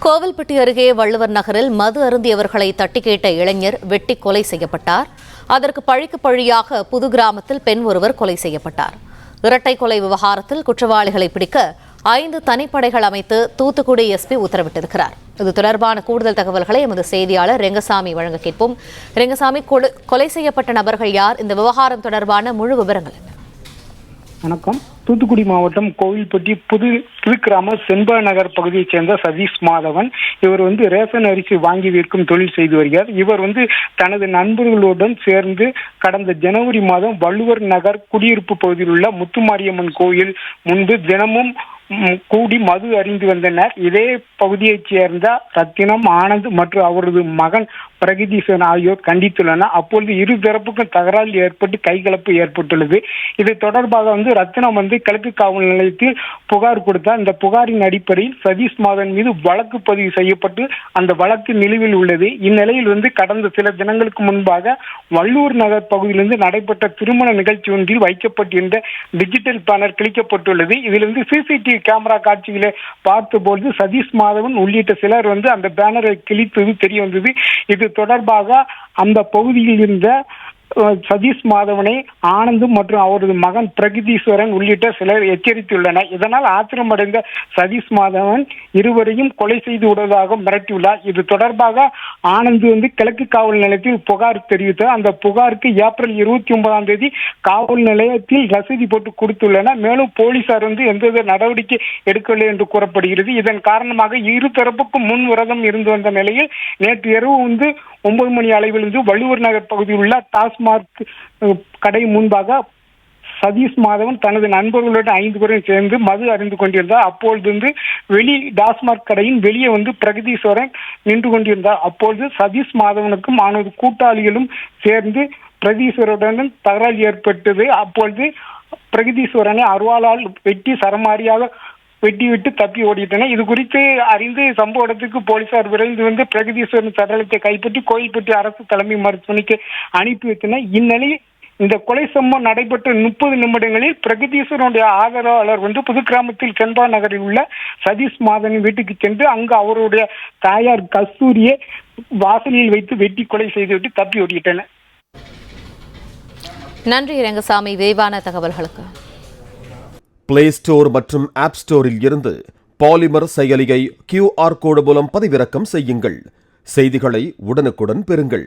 கோவில்பட்டி அருகே வள்ளுவர் நகரில் மது அருந்தியவர்களை தட்டி கேட்ட இளைஞர் வெட்டி கொலை செய்யப்பட்டார். அதற்கு பழிக்கு பழியாக புது கிராமத்தில் பெண் ஒருவர் கொலை செய்யப்பட்டார். இரட்டை கொலை விவகாரத்தில் குற்றவாளிகளை பிடிக்க 5 தனிப்படைகள் அமைத்து தூத்துக்குடி எஸ்பி உத்தரவிட்டிருக்கிறார். இது தொடர்பான கூடுதல் தகவல்களை எமது செய்தியாளர் ரெங்கசாமி வழங்க கேட்போம். ரெங்கசாமி, கொலை செய்யப்பட்ட நபர்கள் யார்? இந்த விவகாரம் தொடர்பான முழு விவரங்கள் என்ன? வணக்கம். தூத்துக்குடி மாவட்டம் கோவில்பட்டி புது கிராம செண்பா நகர் பகுதியைச் சேர்ந்த சதீஷ் மாதவன். இவர் ரேஷன் அரிசி வாங்கி விற்கும் தொழில் செய்து வருகிறார். இவர் தனது நண்பர்களுடன் சேர்ந்து கடந்த ஜனவரி மாதம் வள்ளுவர் நகர் குடியிருப்பு பகுதியில் உள்ள முத்துமாரியம்மன் கோயில் முன்பு தினமும் கூடி மது அறிந்து வந்தனர். இதே பகுதியைச் சேர்ந்த ரத்தினம், ஆனந்த் மற்றும் அவரது மகன் பிரகதீசன் ஆகியோர் கண்டித்துள்ளனர். அப்பொழுது இரு தரப்புக்கும் தகராறு ஏற்பட்டு கைகலப்பு ஏற்பட்டுள்ளது. இது தொடர்பாக ரத்தினம் கிழக்கு காவல் நிலையத்தில் புகார் கொடுத்தார். இந்த புகாரின் அடிப்படையில் சதீஷ் மாதவன் மீது வழக்கு பதிவு செய்யப்பட்டு அந்த வழக்கு நிலுவையில் உள்ளது. இந்நிலையில் கடந்த சில தினங்களுக்கு முன்பாக வள்ளூர் நகர் பகுதியிலிருந்து நடைபெற்ற திருமண நிகழ்ச்சி ஒன்றில் வைக்கப்பட்டிருந்த டிஜிட்டல் பேனர் கிழிக்கப்பட்டுள்ளது. இதிலிருந்து சிசிடிவி கேமரா காட்சிகளை பார்த்தபோது சதீஷ் மாதவன் உள்ளிட்ட சிலர் அந்த பேனரை கிழித்தது தெரிய வந்தது. இது தொடர்பாக அந்த பகுதியில் இருந்த சதீஷ் மாதவனை ஆனந்த் மற்றும் அவரது மகன் பிரகதீஸ்வரன் உள்ளிட்ட சிலர் எச்சரித்துள்ளனர். இதனால் ஆத்திரமடைந்த சதீஷ் மாதவன் இருவரையும் கொலை செய்து விடுவதாக மிரட்டியுள்ளார். இது தொடர்பாக ஆனந்த் கிழக்கு காவல் நிலையத்தில் புகார் தெரிவித்தார். அந்த புகாருக்கு ஏப்ரல் 29 காவல் நிலையத்தில் ரசீது போட்டு கொடுத்துள்ளனர். மேலும் போலீசார் எந்தவித நடவடிக்கை எடுக்கவில்லை என்று கூறப்படுகிறது. இதன் காரணமாக இரு தரப்புக்கும் முன் விரதம் இருந்து வந்த நிலையில் நேற்று இரவு 9 மணி அளவிலிருந்து வள்ளுவர் நகர் பகுதியில் உள்ள டாஸ்மாக் கடை முன்பாக சதீஷ் மாதவன் தனது நண்பர்களுடன் 5 பேரும் சேர்ந்து மது அறிந்து கொண்டிருந்தார். அப்பொழுது டாஸ்மாக் கடையின் வெளியே பிரகதீஸ்வரன் நின்று கொண்டிருந்தார். அப்பொழுது சதீஷ் மாதவனுக்கும் அவனது கூட்டாளிகளும் சேர்ந்து பிரகதீஸ்வரனுடன் தகராறு ஏற்பட்டது. அப்பொழுது பிரகதீஸ்வரனை அருவாளால் வெட்டி சரமாரியாக வெட்டிவிட்டு தப்பி ஓடிட்டனர். இது குறித்து அறிந்து சம்பவ இடத்துக்கு போலீசார் விரைந்து பிரகதீஸ்வரன் சடலத்தை கைப்பற்றி கோயில்பட்டி அரசு தலைமை மருத்துவமனைக்கு அனுப்பி வைத்தனர். இந்நிலையில் இந்த கொலை சம்பவம் நடைபெற்ற 30 நிமிடங்களில் பிரகதீஸ்வரனுடைய ஆதரவாளர் புது கிராமத்தில் செண்பா நகரில் உள்ள சதீஷ் மாதவன் வீட்டுக்கு சென்று அங்கு அவருடைய தாயார் கஸ்தூரியை வாசலில் வைத்து வெட்டி கொலை செய்துவிட்டு தப்பி ஓடிட்டனர். நன்றி ரெங்கசாமி, விரிவான தகவல்களுக்கு. பிளே ஸ்டோர் மற்றும் ஆப் ஸ்டோரில் இருந்து பாலிமர் செயலியை QR கோடு மூலம் பதிவிறக்கம் செய்யுங்கள். செய்திகளை உடனுக்குடன் பெறுங்கள்.